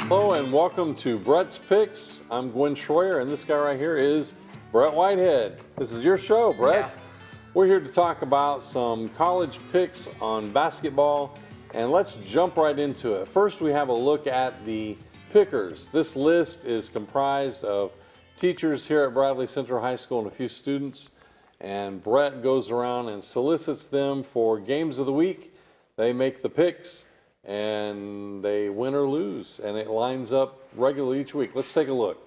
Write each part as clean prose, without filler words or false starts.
Hello and welcome to Brett's Picks. I'm Gwen Schroyer and this guy right here is Brett Whitehead. This is your show, Brett. Yeah. We're here to talk about some college picks on basketball, and let's jump right into it. First, we have a look at the pickers. This list is comprised of teachers here at Bradley Central High School and a few students, and Brett goes around and solicits them for games of the week. They make the picks and they win or lose, and it lines up regularly each week. Let's take a look.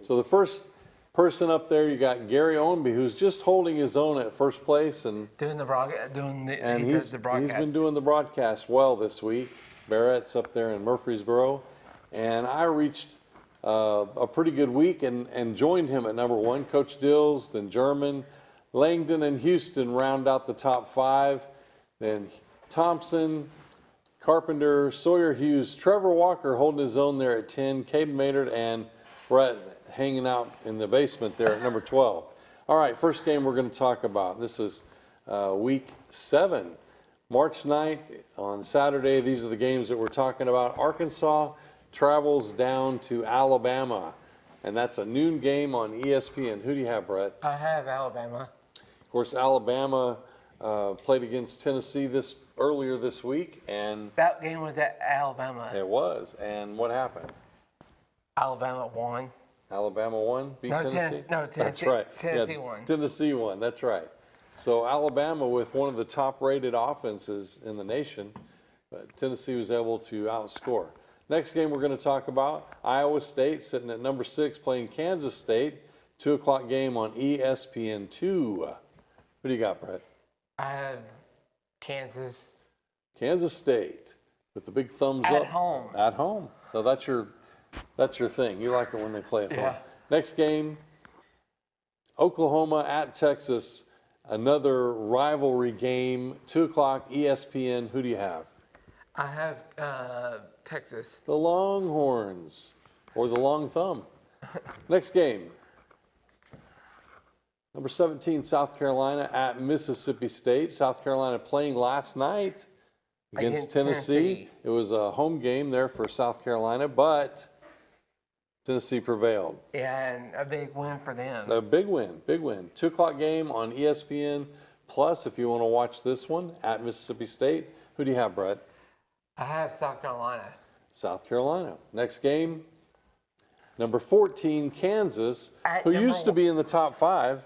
So the first person up there, you got Gary Ownby, who's just holding his own at first place, and Doing the broadcast. he's been doing the broadcast well this week. Barrett's up there in Murfreesboro, and I reached a pretty good week and joined him at number one. Coach Dills, then German, Langdon, and Houston round out the top five. Then Thompson, Carpenter, Sawyer Hughes, Trevor Walker holding his own there at 10, Caden Maynard, and Brett hanging out in the basement there at number 12. All right, first game we're going to talk about. This is week 7, March 9th on Saturday. These are the games that we're talking about. Arkansas travels down to Alabama, and that's a noon game on ESPN. Who do you have, Brett? I have Alabama. Of course, Alabama played against Tennessee earlier this week, and That game was at Alabama. it was. And what happened? Alabama won. Alabama won, beat Tennessee? Tennessee. That's right. Tennessee won. Tennessee won, that's right. So Alabama with one of the top-rated offenses in the nation, but Tennessee was able to outscore. Next game we're going to talk about, Iowa State sitting at number 6 playing Kansas State, 2 o'clock game on ESPN2. What do you got, Brett? I have Kansas. Kansas State with the big thumbs up. At home. At home. So that's your thing. You like it when they play at home. Yeah. Next game, Oklahoma at Texas. Another rivalry game, 2 o'clock ESPN. Who do you have? I have Texas. The Longhorns, or the Long Thumb. Next game, number 17, South Carolina at Mississippi State. South Carolina playing last night against Tennessee. It was a home game there for South Carolina, but Tennessee prevailed. Yeah, and a big win for them. A big win, big win. 2 o'clock game on ESPN Plus if you want to watch this one at Mississippi State. Who do you have, Brett? I have South Carolina. South Carolina. Next game, number 14, Kansas, who used to be in the top 5,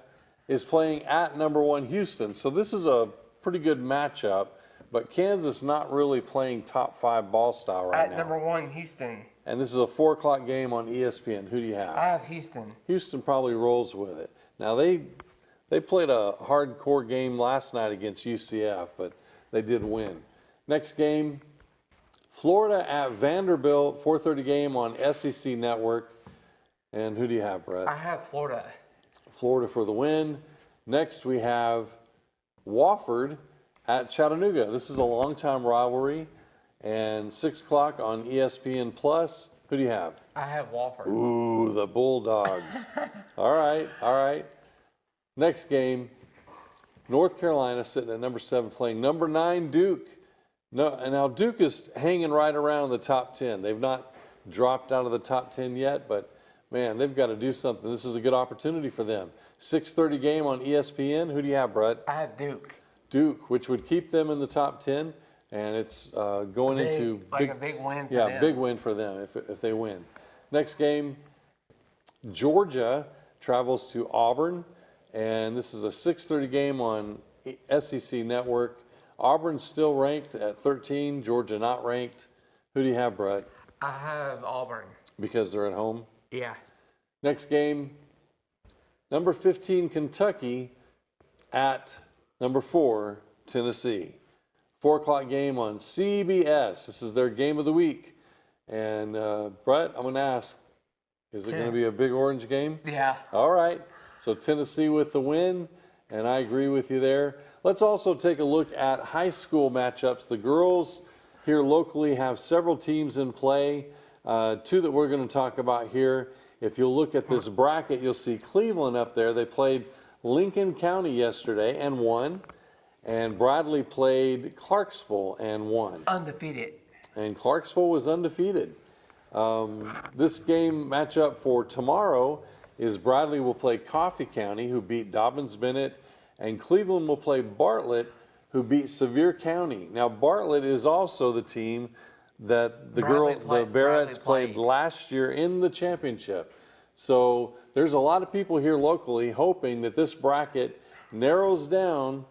is playing at number 1, Houston. So this is a pretty good matchup, but Kansas not really playing top 5 ball style right now. At number 1, Houston. And this is a 4 o'clock game on ESPN. Who do you have? I have Houston. Houston probably rolls with it. Now they played a hardcore game last night against UCF, but they did win. Next game, Florida at Vanderbilt, 4:30 game on SEC Network. And who do you have, Brett? I have Florida. Florida for the win. Next we have Wofford at Chattanooga. This is a long-time rivalry. And 6 o'clock on ESPN Plus. Who do you have? I have Wofford. Ooh, the Bulldogs. All right. Next game, North Carolina sitting at number 7 playing number 9 Duke. No, and now Duke is hanging right around the top 10. They've not dropped out of the top 10 yet, but man, they've got to do something. This is a good opportunity for them. 6:30 game on ESPN. Who do you have, Brett? I have Duke. Duke, which would keep them in the top 10. And it's going into a big win for them. Yeah, big win for them if they win. Next game, Georgia travels to Auburn, and this is a 6:30 game on SEC Network. Auburn's still ranked at 13, Georgia not ranked. Who do you have, Brett? I have Auburn. Because they're at home? Yeah. Next game, number 15, Kentucky at number 4, Tennessee. 4 o'clock game on CBS. This is their game of the week. And Brett, I'm going to ask, is it going to be a big orange game? Yeah. All right. So Tennessee with the win, and I agree with you there. Let's also take a look at high school matchups. The girls here locally have several teams in play. 2 that we're going to talk about here. If you'll look at this bracket, you'll see Cleveland up there. They played Lincoln County yesterday and won. And Bradley played Clarksville and won. Undefeated. And Clarksville was undefeated. This game matchup for tomorrow is Bradley will play Coffee County, who beat Dobbins-Bennett, and Cleveland will play Bartlett, who beat Sevier County. Now, Bartlett is also the team that the Barretts played last year in the championship. So there's a lot of people here locally hoping that this bracket narrows down,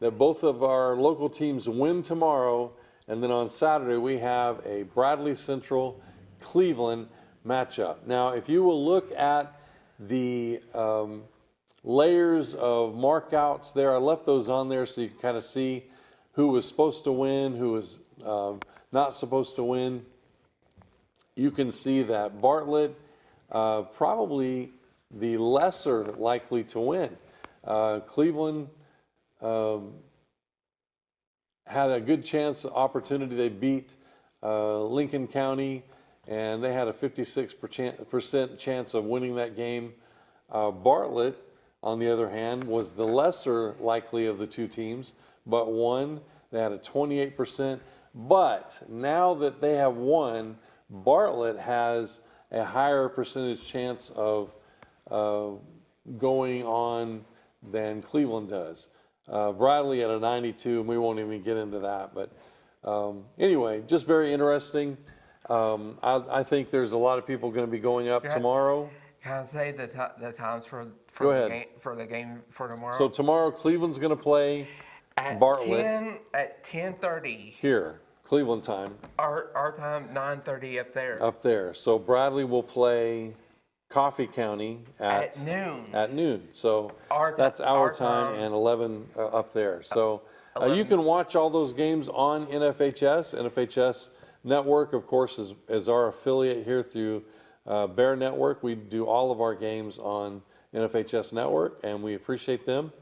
that both of our local teams win tomorrow, and then on Saturday we have a Bradley Central Cleveland matchup. Now, if you will look at the layers of markouts there, I left those on there so you can kind of see who was supposed to win, who was not supposed to win. You can see that Bartlett probably the lesser likely to win. Cleveland had a good opportunity. They beat Lincoln County, and they had a 56% chance of winning that game. Bartlett, on the other hand, was the lesser likely of the two teams, but won. They had a 28%. But now that they have won, Bartlett has a higher percentage chance of going on than Cleveland does. Bradley at a 92, and we won't even get into that. But anyway, just very interesting. I think there's a lot of people going to be going up tomorrow. Can I say the times for the game for tomorrow? So tomorrow, Cleveland's going to play Bartlett at 10:30 here, Cleveland time. Our time 9:30 up there. Up there. So Bradley will play Coffee County at noon. At noon. So that's our time and 11 up there. So you can watch all those games on NFHS. NFHS Network, of course, is our affiliate here through Bear Network. We do all of our games on NFHS Network, and we appreciate them.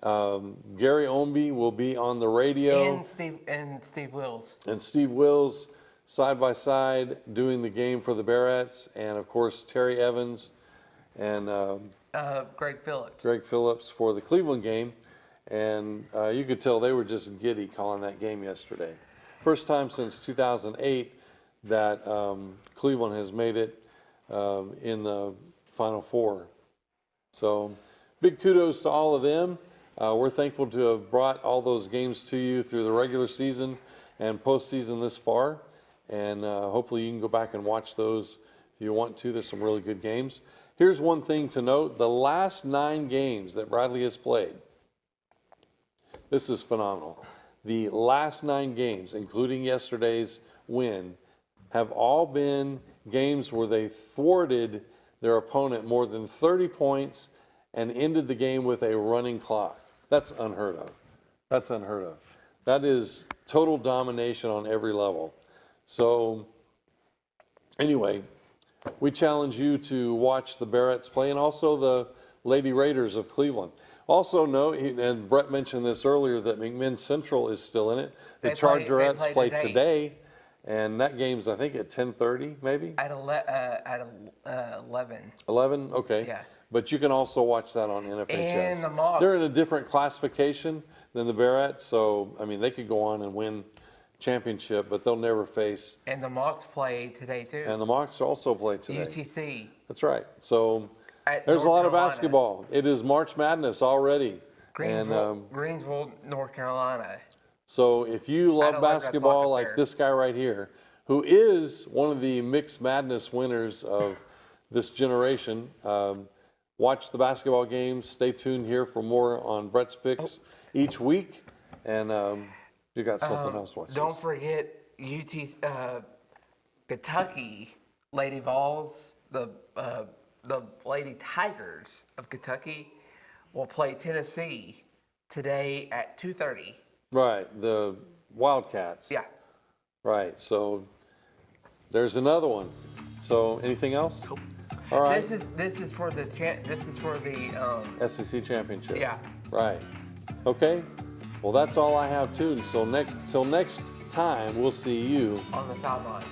Gary Omby will be on the radio. And Steve Wills. And Steve Wills, side by side, doing the game for the Barretts. And, of course, Terry Evans and Greg Phillips. Greg Phillips for the Cleveland game. And you could tell they were just giddy calling that game yesterday. First time since 2008 that Cleveland has made it in the Final Four. So big kudos to all of them. We're thankful to have brought all those games to you through the regular season and postseason this far. And hopefully you can go back and watch those if you want to. There's some really good games. Here's one thing to note. The last 9 games that Bradley has played, this is phenomenal. The last 9 games, including yesterday's win, have all been games where they thwarted their opponent more than 30 points and ended the game with a running clock. That's unheard of. That's unheard of. That is total domination on every level. So anyway, we challenge you to watch the Barretts play and also the Lady Raiders of Cleveland. Also note, and Brett mentioned this earlier, that McMinn Central is still in it. The Chargerettes play today, and that game's, I think, at 10:30 maybe? At 11. 11? Okay. Yeah. But you can also watch that on NFHS. And the Mocs. They're in a different classification than the Barretts, so, I mean, they could go on and win championship, but they'll never face. And the Mocs play today, too. And the Mocs also play today. UTC. That's right. So there's a lot of basketball. It is March Madness already. Greensville, North Carolina. So if you love basketball like this guy right here, who is one of the Mixed Madness winners of this generation, watch the basketball games. Stay tuned here for more on Brett's Picks each week. And you got something else to watch. Don't forget Kentucky Lady Vols, the Lady Tigers of Kentucky will play Tennessee today at 2:30. Right, the Wildcats. Yeah. Right, so there's another one. So anything else? Nope. All right. This is for the SEC championship. Yeah. Right. Okay. Well, that's all I have too. So till next time, we'll see you on the sideline.